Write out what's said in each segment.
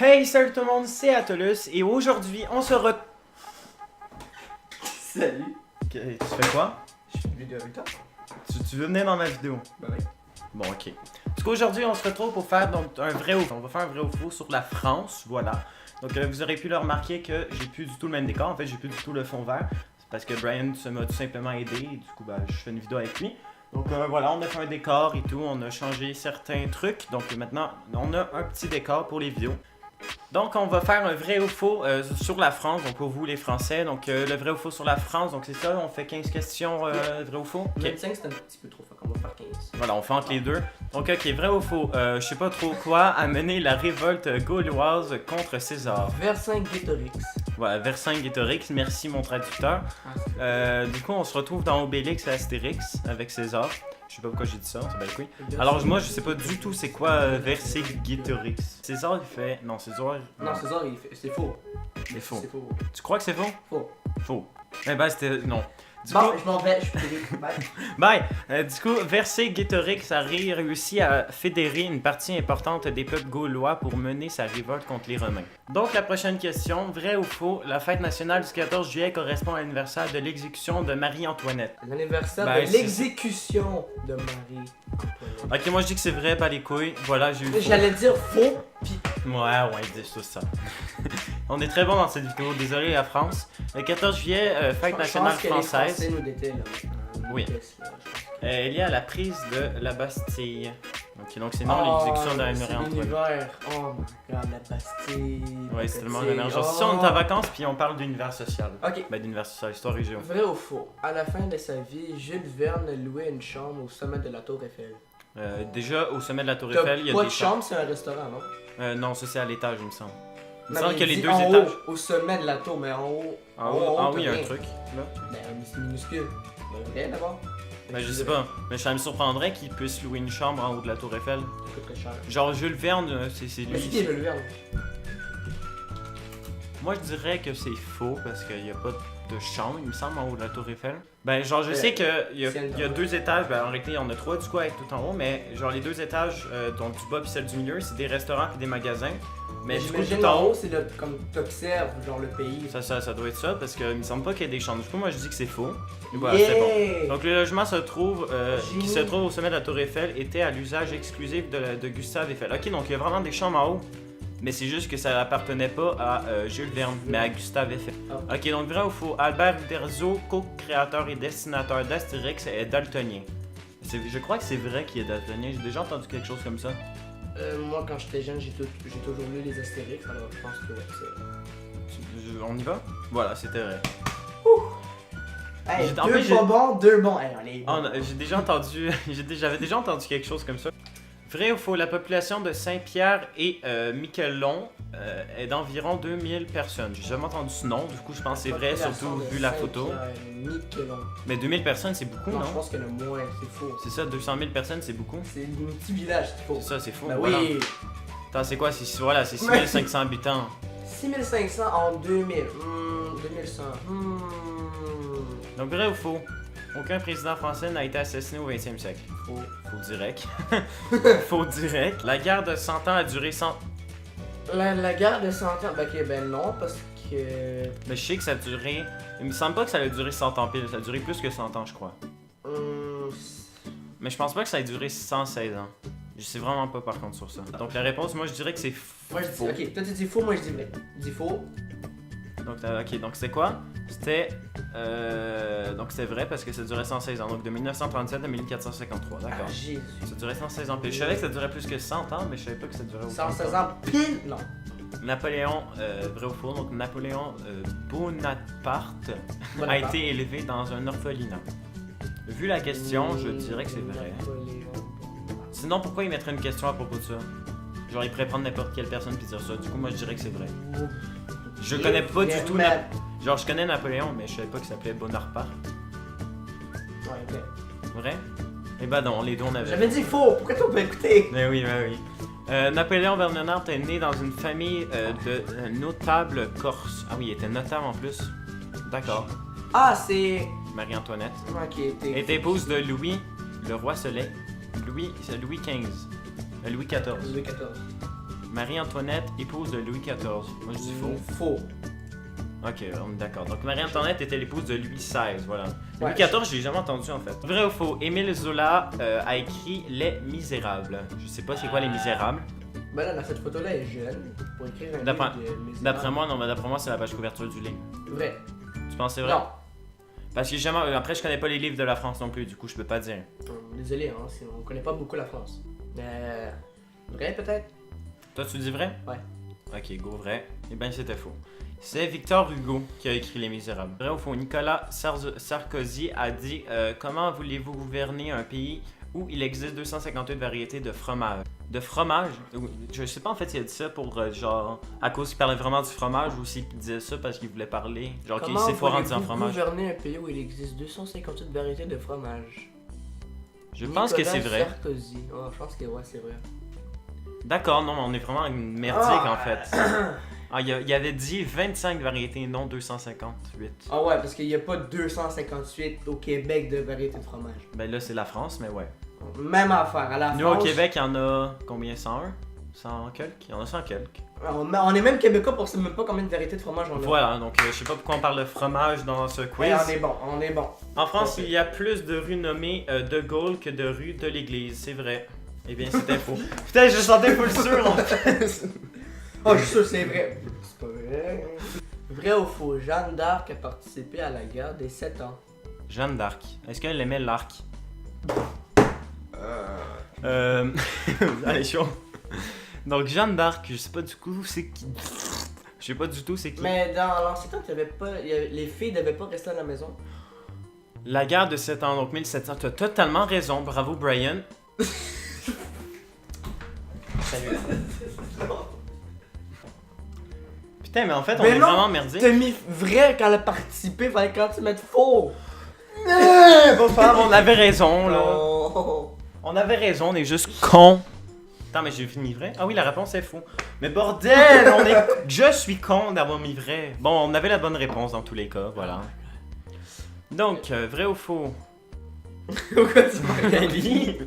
Hey, salut tout le monde, c'est Atolus et aujourd'hui on se retrouve. Salut. Tu fais quoi? Je fais une vidéo avec toi. Tu veux venir dans ma vidéo? Bah oui. Bon, ok. Parce qu'aujourd'hui on se retrouve pour faire donc un vrai ou faux. On va faire un vrai ou faux sur la France, voilà. Donc vous aurez pu le remarquer que j'ai plus du tout le même décor. En fait, j'ai plus du tout le fond vert. C'est parce que Brian m'a tout simplement aidé et du coup, je fais une vidéo avec lui. Donc voilà, on a fait un décor et tout, on a changé certains trucs. Donc maintenant, on a un petit décor pour les vidéos. Donc on va faire un vrai ou faux sur la France, donc pour vous les Français. Donc le vrai ou faux sur la France, donc c'est ça, on fait 15 questions vrai ou faux. Okay. 25 c'est un petit peu trop, on va faire 15. Voilà, on fait entre les deux. Donc ok, vrai ou faux, je sais pas trop quoi a mené la révolte gauloise contre César. Vercingétorix. Voilà, Vercingétorix, merci mon traducteur. Du coup on se retrouve dans Obélix et Astérix avec César. Je sais pas pourquoi j'ai dit ça, c'est bien oui. Alors moi je sais pas du tout c'est quoi Vercingétorix. César il fait... Non, César... Non, César il fait... c'est faux. C'est faux. C'est faux. Tu crois que c'est faux? Faux. Faux. Eh ben c'était... Non. Du Bon, coup... je m'en vais, je peux bye. Bye! Du coup, Vercingétorix a réussi à fédérer une partie importante des peuples gaulois pour mener sa révolte contre les Romains. Donc, la prochaine question, vrai ou faux, la fête nationale du 14 juillet correspond à l'anniversaire de l'exécution de Marie-Antoinette. L'anniversaire Ben, de l'exécution de Marie-Antoinette. Ok, moi je dis que c'est vrai, pas les couilles. Voilà, j'ai eu faux. J'allais dire faux, pis... Ouais, dis tout ça. On est très bon dans cette vidéo, désolé la France. Le 14 juillet, fête nationale française. Les Français nous détestent, là. Oui. Elle est liée à la prise de la Bastille. Donc c'est non l'exécution de Marie-Antoinette. L'univers. Oh my god, la Bastille. Ouais, c'est tellement l'univers. Genre, si on est en vacances puis on parle d'univers social. Ok. Ben, d'univers social, histoire et géo. Vrai ou faux? À la fin de sa vie, Jules Verne louait une chambre au sommet de la Tour Eiffel. Déjà, au sommet de la Tour Eiffel, il y a pas des de chambre, c'est un restaurant, non? non, ça c'est à l'étage, il me semble. Il me Non, semble qu'il y a les deux en étages. haut, au sommet de la tour, mais en haut. En haut, ah oui, il y a t'as un rien. truc. Là. Ben, c'est minuscule. Ben, vrai d'abord. Ben, je sais pas. Mais ça me surprendrait qu'il puisse louer une chambre en haut de la Tour Eiffel. Ça coûte très cher. Genre, Jules Verne, c'est Mais c'est lui. qui Jules Verne? Moi, je dirais que c'est faux parce qu'il n'y a pas de chambre, il me semble, en haut de la Tour Eiffel. Ben, genre, je sais qu'il y a deux étages, ben, en réalité, il y en a trois du coup avec tout en haut, mais genre, les deux étages, donc du bas puis celle du milieu, c'est des restaurants puis des magasins. Mais du coup, j'imagine tout en haut, c'est comme t'observes, genre le pays. ça doit être ça parce qu'il me semble pas qu'il y ait des chambres. Du coup, moi, je dis que c'est faux. Et voilà, c'est bon. Donc, le logement se trouve, qui se trouve au sommet de la Tour Eiffel était à l'usage exclusif de Gustave Eiffel. Ok, donc il y a vraiment des chambres en haut. Mais c'est juste que ça n'appartenait pas à Jules Verne, mais à Gustave Eiffel. Oh. Ok, donc vrai ou faux, Albert Uderzo, co-créateur et dessinateur d'Astérix, est daltonien. Je crois que c'est vrai qu'il est daltonien, j'ai déjà entendu quelque chose comme ça. Moi, quand j'étais jeune, j'ai toujours lu les Astérix, alors je pense que c'est... On y va? Voilà, c'était vrai. Hey, En deux fait, pas bons, deux bons. Hey, on est bons. J'ai déjà entendu, j'avais déjà entendu quelque chose comme ça. Vrai ou faux, la population de Saint-Pierre et Miquelon est d'environ 2000 personnes. J'ai jamais entendu ce nom, du coup je pense que c'est vrai, surtout vu la photo. Miquelon. Mais 2000 personnes c'est beaucoup, non? Je pense qu'il y en a moins, c'est faux. C'est ça, 200 000 personnes c'est beaucoup? C'est un petit village, c'est faux. C'est ça, c'est faux. Ben voilà. oui. Attends, c'est quoi? C'est voilà, c'est 6500 habitants. 6500 en 2000. 2100. Donc vrai ou faux? Aucun président français n'a été assassiné au 20e siècle. Faux. Faux direct. Faux direct. La guerre de 100 ans a duré 100... La guerre de 100 ans, ben non, parce que... Mais je sais que ça a duré... Il me semble pas que ça a duré 100 ans pile, ça a duré plus que 100 ans je crois. Mais je pense pas que ça a duré 116 ans. Je sais vraiment pas par contre sur ça. Donc la réponse, moi je dirais que c'est faux. Moi je dis, ok, toi tu dis faux, moi je dis vrai. Je dis faux. Donc ok, donc c'est quoi? C'était... donc c'est vrai parce que ça durait 116 ans. Donc de 1937 à 1453, d'accord. Ah, Jésus. Ça durait 116 ans pile. Je savais que ça durait plus que 100 ans, mais je savais pas que ça durait autant. 116 ans pile, non. Napoléon, vrai ou faux, donc Napoléon Bonaparte a été élevé dans un orphelinat. Vu la question, je dirais que c'est vrai. Sinon, pourquoi il mettrait une question à propos de ça? Genre, il pourrait prendre n'importe quelle personne puis dire ça. Du coup, moi, je dirais que c'est vrai. Je connais pas du tout Genre, je connais Napoléon, mais je savais pas qu'il s'appelait Bonaparte. Ouais, vrai. Vrai? Eh ben non, les deux on avait. J'avais dit faux, pourquoi t'as pas écouté? Mais oui, mais oui. Napoléon Bonaparte est né dans une famille de notables corses. Ah oui, il était notable en plus. D'accord. Ah, c'est... Marie-Antoinette. Ok, est épouse de Louis, le roi Soleil. Louis XV. Louis XIV. Louis XIV. Marie-Antoinette, épouse de Louis XIV. Moi je dis faux. Faux. Ok, on est d'accord. Donc Marie-Antoinette était l'épouse de Louis XVI, voilà. Ouais. Louis XIV, je l'ai jamais entendu en fait. Vrai ou faux, Émile Zola a écrit Les Misérables. Je sais pas c'est quoi Les Misérables. Ben là, dans cette photo-là, elle est jeune. Pour écrire un D'après- livre de Misérables. D'après moi, non, mais d'après moi, c'est la page couverture du livre. Vrai. Tu penses que c'est vrai? Non. Parce que jamais. Après, je connais pas les livres de la France non plus, du coup, je peux pas dire. Désolé, hein, on connaît pas beaucoup la France. Vrai peut-être? Toi, tu dis vrai? Ouais. Ok, go, vrai. Eh ben, c'était faux. C'est Victor Hugo qui a écrit Les Misérables. Vrai ou faux, Nicolas Sarkozy a dit comment voulez-vous gouverner un pays où il existe 258 variétés de fromage? De fromage? Je sais pas en fait s'il a dit ça pour genre à cause qu'il parlait vraiment du fromage ou s'il disait ça parce qu'il voulait parler. Genre qu'il s'est foiré en disant fromage. Gouverner un pays où il existe 258 variétés de fromage? Je pense que c'est vrai. Sarkozy. Oh, je pense que ouais, c'est vrai. D'accord, non, mais on est vraiment merdique en fait. Ah, il avait dit 25 variétés, non 258. Ah ouais, parce qu'il n'y a pas 258 au Québec de variétés de fromage. Ben là, c'est la France, mais ouais. Même affaire. À la Nous, France, au Québec, il y en a combien? 101? 100 quelques? Il y en a 100 quelques. on est même québécois pour savoir même pas combien de variétés de fromage on a. Voilà, donc je sais pas pourquoi on parle de fromage dans ce quiz. Ouais, on est bon, on est bon. En France, Ok. il y a plus de rues nommées De Gaulle que de rues de l'Église, c'est vrai. Eh bien, c'était faux. Putain, je sentais full sûr en fait. Oh, je suis sûr que c'est vrai. C'est pas vrai. Vrai ou faux, Jeanne d'Arc a participé à la guerre des 7 ans. Jeanne d'Arc. Est-ce qu'elle aimait l'arc? Allez, chaud. Donc, Jeanne d'Arc, je sais pas du coup c'est qui. Je sais pas du tout c'est qui. Mais dans l'ancien temps, les filles devaient pas rester à la maison. La guerre de 7 ans, donc 1700. Tu as totalement raison. Bravo, Brian. Salut. Putain, mais en fait, on Mais est non, vraiment merdique. T'as mis vrai quand elle a participé, fallait quand tu mettes faux. Bon, on avait raison, là. Oh. On avait raison, on est juste con. Attends, mais j'ai fini vrai? Ah oui, la réponse est faux. Mais bordel, je suis con d'avoir mis vrai. Bon, on avait la bonne réponse dans tous les cas, voilà. Donc, vrai ou faux? Pourquoi tu m'as Magali.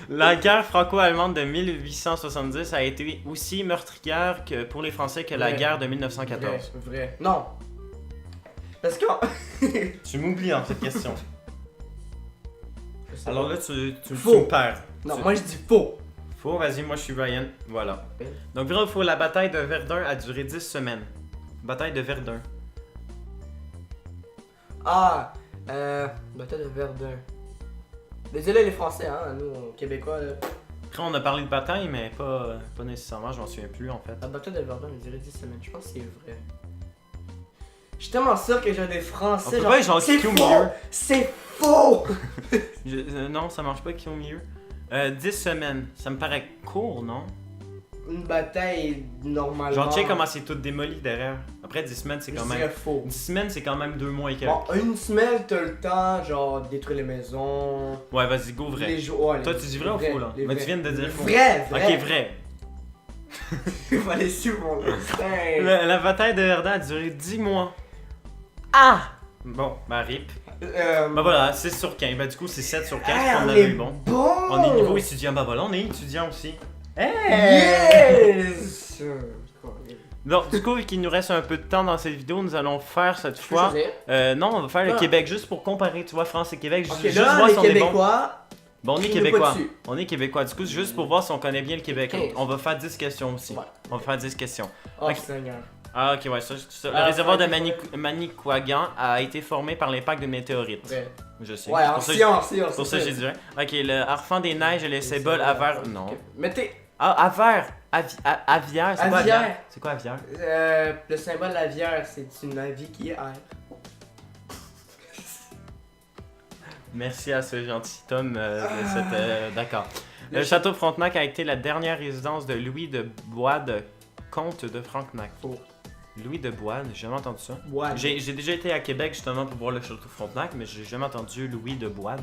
La guerre franco-allemande de 1870 a été aussi meurtrière que pour les Français que la Vrai. guerre de 1914. Vrai. Non. Parce que. Tu m'oublies dans cette question. Je sais Alors pas. là, tu Faux. me perds. Non, moi je dis faux. Faux, vas-y, moi je suis Ryan. Voilà. Ok. Donc, vrai ou faux, la bataille de Verdun a duré 10 semaines. Bataille de Verdun. Bataille de Verdun. Désolé les Français, hein, nous, Québécois. Là. Après, on a parlé de bataille, mais pas nécessairement, je m'en souviens plus en fait. La bataille de Verdun, elle durait 10 semaines. Je pense que c'est vrai. Je suis tellement sûr que j'ai des Français. On peut pas genre c'est qui au faux! milieu. C'est faux! Non, ça marche pas qui au milieu. 10 semaines, ça me paraît court, non? Une bataille normalement. Genre, tu sais comment c'est tout démoli derrière. Après, 10 semaines, c'est Je quand dirais même. faux. 10 semaines, c'est quand même 2 mois et quelques. Bon, une semaine, t'as le temps, genre, de détruire les maisons. Ouais, vas-y, go, vrai. Les ouais, Toi, tu dis vrai ou faux là? les Mais tu vrais. viens de dire faux. Vrai, Ok, vrai. Il va aller sur mon instinct. La bataille de Verdun a duré 10 mois. Ah! Bon, bah rip. Bah voilà, 6 sur 15. Bah du coup, c'est 7 sur 15 qu'on on avait est eu bon. bon! On est niveau étudiant. Bah voilà, on est étudiant aussi. Yes! Bon, du coup, vu qu'il nous reste un peu de temps dans cette vidéo, nous allons faire cette Je peux fois. choisir? Non, on va faire le Ah. Québec juste pour comparer, tu vois, France et Québec. Ok, Juste là, voir les si on est bon. Québécois. Bon, on est Crie-nous pas Québécois. dessus. On est Québécois. Du coup, c'est juste pour voir si on connaît bien le Québec. Ok. On va faire 10 questions aussi. Ouais. On va faire 10 questions. Oh, Ok. Seigneur. Ah, ok, ouais, ça. Le Ah, réservoir de ça, Manicouagan a été formé par l'impact de météorites. Vrai. Je sais. Ouais, C'est en pour ça que- science, c'est pour ça que j'ai dit vrai. Ok, le harfang des neiges et le symbole avers. Non. Mettez Ah, avers. Aviaire. C'est quoi Aviaire. aviaire? C'est quoi aviaire? le symbole aviaire, c'est une avis qui est air. Merci à ce gentil tome de cette. D'accord. Le château Frontenac a été la dernière résidence de Louis de Boide, comte de Frontenac. Faux. Louis de Boide, j'ai jamais entendu ça. Ouais. J'ai déjà été à Québec justement pour voir le château Frontenac, mais j'ai jamais entendu Louis de Boide.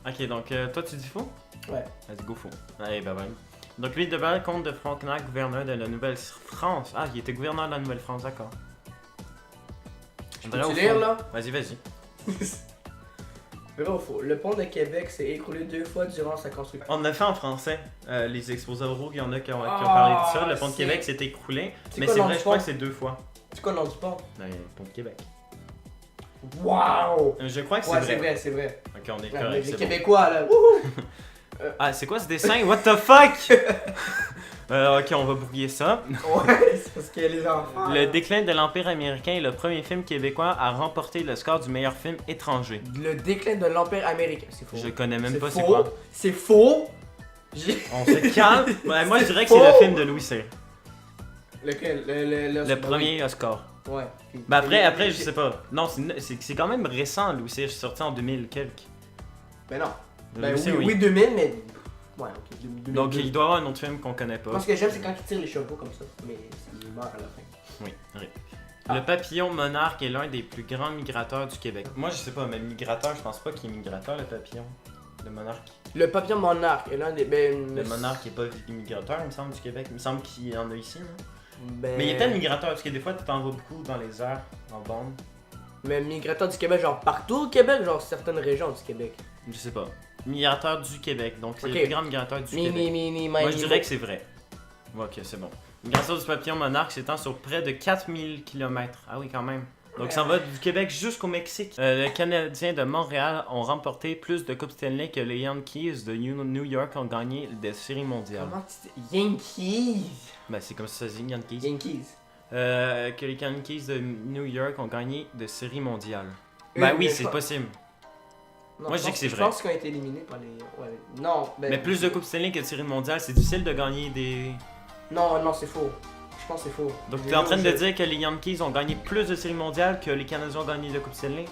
Ok, donc toi tu dis faux? Ouais. Vas-y, go faux. Allez, bye bye. Donc Louis de Boide, comte de Frontenac, gouverneur de la Nouvelle-France. Ah, il était gouverneur de la Nouvelle-France, d'accord. Peux-tu lire, là? Vas-y, vas-y. Vrai ou faux? Le pont de Québec s'est écroulé 2 fois durant sa construction. On a fait en français. Les exposés oraux, il y en a qui ont parlé de ça. Le pont de Québec s'est écroulé. Mais quoi c'est le nom vrai, du je crois pont? que c'est 2 fois. C'est quoi le nom du pont? Le pont de Québec. Waouh! Je crois que c'est Ouais, vrai. c'est vrai, c'est vrai. Ok, on est Ouais, correct. les c'est bon. Québécois, là, wouhou! Ah, c'est quoi ce dessin? What the fuck? Ok, on va brouiller ça. Ouais, c'est parce qu'il y a les enfants. Le déclin de l'Empire américain est le premier film québécois à remporter le score du meilleur film étranger. Le déclin de l'Empire américain. C'est faux. Je connais même pas c'est faux. quoi. C'est faux. On se calme. Ouais, moi, je dirais que faux. c'est le film de Louis Cyr. Lequel? Le premier Oscar. Ouais. Puis- Ben après, je sais pas. Non, c'est quand même récent, Louis Cyr. C'est sorti en 2000 quelques. Ben non. Louis Ben Cyr, oui, 2000, mais. Ouais, ok. 2000. Donc, il doit y avoir un autre film qu'on connaît pas. Moi, ce que j'aime, c'est quand il tire les chevaux comme ça. Mais il meurt à la fin. Oui, oui. Ah. Le papillon monarque est l'un des plus grands migrateurs du Québec. Moi, je sais pas, mais migrateur, je pense pas qu'il est migrateur, le papillon. Le monarque. Le papillon monarque est l'un des. Ben, Le monarque est pas migrateur, il me semble, du Québec. Il me semble qu'il y en a ici, non? Ben... Mais il est peut-être migrateur, parce que des fois, tu t'en vas beaucoup dans les airs, en bande. Mais migrateur du Québec, genre partout au Québec, genre certaines régions du Québec. Je sais pas. Migrateur du Québec, donc c'est Ok. le plus grand migrateur du Québec. Moi, je dirais que c'est vrai. Ouais, ok, c'est bon. Migration du papillon monarque s'étend sur près de 4000 km. Ah oui, quand même. Donc ça va du Québec jusqu'au Mexique. Les Canadiens de Montréal ont remporté plus de Coupes Stanley que les Yankees de New York ont gagné des séries mondiales. Comment tu dis? Yankees! Ben c'est comme ça se dit, Yankees. Yankees. Que les Yankees de New York ont gagné de séries mondiales. Ben oui, mais c'est je- possible. Non, Moi, je dis que c'est Je vrai. pense qu'ils ont été éliminés par les. Ouais. Non, ben. Mais plus de Coupes Stanley que de séries mondiales, c'est difficile de gagner des... Non, non, c'est faux. Je pense que c'est faux. Donc J'ai tu es en lu train au de jeu. dire que les Yankees ont gagné plus de séries mondiales que les Canadiens ont gagné de Coupe Stanley?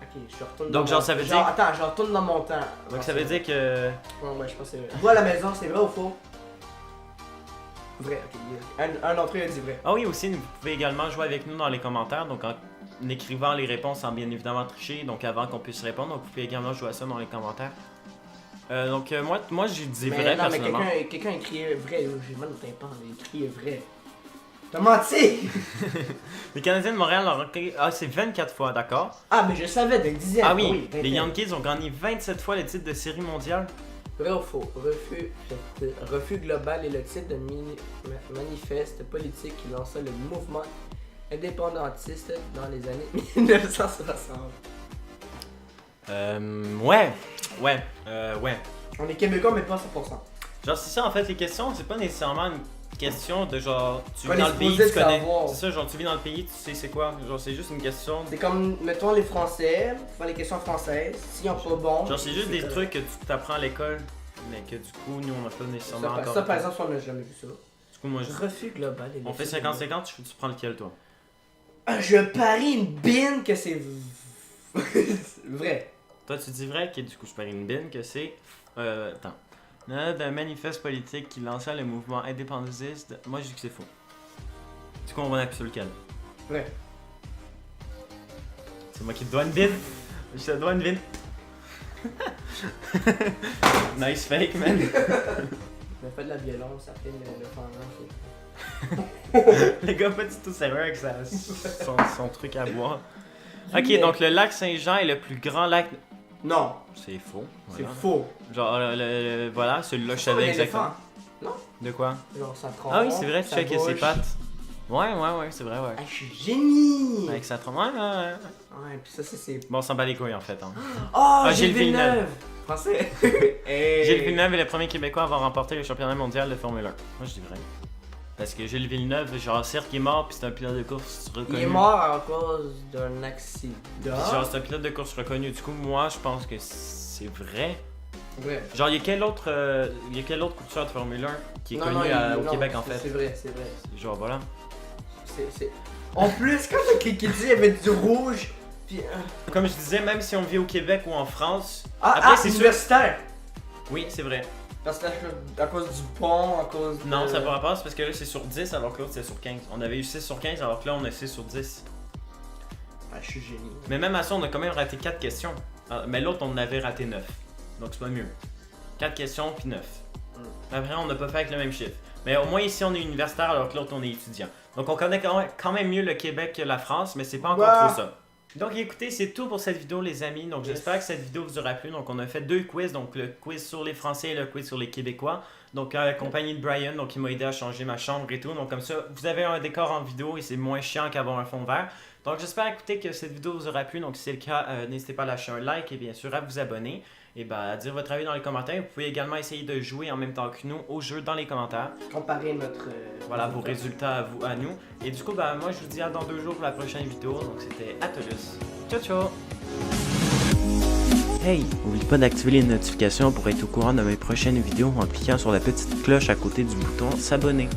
Ok, je retourne Donc, dans genre, mon- ça veut genre, dire- Attends, je retourne dans mon temps. Donc ça veut dire que... Ouais, je pense que c'est vrai. Vous à la maison, c'est vrai ou faux? Vrai, ok. Un d'entre eux a dit vrai. Ah oui, aussi, vous pouvez également jouer avec nous dans les commentaires, donc en écrivant les réponses sans bien évidemment tricher, donc avant qu'on puisse répondre, donc vous pouvez également jouer à ça dans les commentaires. Moi j'ai dit Mais vrai non, mais personnellement. quelqu'un écrit vrai. J'ai mal au tympan, il écrit vrai. T'as menti! Les Canadiens de Montréal ont rencontré... Ah, c'est 24 fois, d'accord. Ah, mais je savais d'un dixième. Ah oui, les 21. Yankees ont gagné 27 fois le titre de série mondiale. Vrai ou faux? Refus global est le titre de manifeste politique qui lança le mouvement indépendantiste dans les années 1960. Ouais. On est québécois, mais pas 100%. Genre, c'est ça en fait, les questions, c'est pas nécessairement une question de genre, tu Qu'on vis est dans le pays, supposé tu connais. savoir. C'est ça, genre, tu vis dans le pays, tu sais c'est quoi. Genre, c'est juste une question. C'est comme, mettons, les Français, faire les questions françaises. S'ils ont pas bon. Genre, c'est juste des correct. trucs que tu t'apprends à l'école, mais que du coup, nous, on n'a pas nécessairement encore. Ça, par exemple, on n'a jamais vu ça. Du coup, moi, je... Refus global est le on fait titre de- 50-50, tu prends lequel, toi? Ah, je parie une bine que c'est vrai. Toi, tu dis vrai, que du coup, je parie une bine, que c'est. Attends. D'un manifeste politique qui lançait le mouvement indépendantiste. Moi, je dis que c'est faux. Du coup, on va appuyer sur lequel? Vrai. C'est moi qui te dois une bine. Je te dois une bine. Nice fake, man. On fait de la violence après le pendant. Le gars pas du tout sérieux avec son truc à boire. Ok, donc le lac Saint-Jean est le plus grand lac. Non, C'est faux. c'est Voilà. faux. Genre, voilà, celui-là, je savais Un exactement. éléphant. De quoi? Genre, ça trompe. Ah oui, c'est vrai, tu ça checkes ses bouge. pattes. Ouais, c'est vrai, ouais. Ah, je suis génie! Avec sa trompe. Ouais. Ouais, pis ça, c'est. Bon, on s'en bat les couilles en fait. Hein. Oh, Ah, Gilles Gilles Villeneuve. Villeneuve! Français! Hey. Gilles Villeneuve est le premier Québécois à avoir remporté le championnat mondial de Formule 1. Moi, je dis vrai. Parce que Gilles Villeneuve, genre, certes, il est mort, puis c'est un pilote de course reconnu. Il est mort à cause d'un accident. Puis genre, c'est un pilote de course reconnu. Du coup, moi, je pense que c'est vrai. Vrai. Genre, il y a quel autre coureur de Formule 1 qui est Non, connu non, au non, Québec en c'est- fait? C'est vrai, c'est vrai. Genre, voilà. C'est. En plus, quand t'as cliqué dessus, il y avait du rouge. Puis. Comme je disais, même si on vit au Québec ou en France. Ah, Après, ah, c'est sûr. universitaire! Oui, c'est vrai. Parce que à cause du pont, à cause. Non, de... ça pourra pas, c'est parce que là, c'est sur 10 alors que l'autre, c'est sur 15. On avait eu 6 sur 15 alors que là, on a 6 sur 10. Ah, je suis génie. Mais même à ça, on a quand même raté 4 questions. Ah, mais l'autre, on en avait raté 9. Donc, c'est pas mieux. 4 questions, puis 9. Après, on n'a pas fait avec le même chiffre. Mais au moins, ici, on est universitaire alors que l'autre, on est étudiant. Donc, on connaît quand même mieux le Québec que la France, mais c'est pas encore Bah. trop ça. Donc écoutez, c'est tout pour cette vidéo les amis. Donc j'espère que cette vidéo vous aura plu. Donc on a fait 2 quiz, donc le quiz sur les Français et le quiz sur les Québécois. Donc accompagné de Brian, donc il m'a aidé à changer ma chambre et tout. Donc comme ça, vous avez un décor en vidéo et c'est moins chiant qu'avoir un fond vert. Donc j'espère écoutez que cette vidéo vous aura plu. Donc si c'est le cas, n'hésitez pas à lâcher un like et bien sûr à vous abonner. Et à dire votre avis dans les commentaires. Vous pouvez également essayer de jouer en même temps que nous au jeu dans les commentaires. Comparer notre... Voilà vos résultats à nous. Et du coup, moi je vous dis à dans 2 jours pour la prochaine vidéo. Donc c'était Atolus. Ciao ciao! Hey, n'oublie pas d'activer les notifications pour être au courant de mes prochaines vidéos en cliquant sur la petite cloche à côté du bouton s'abonner.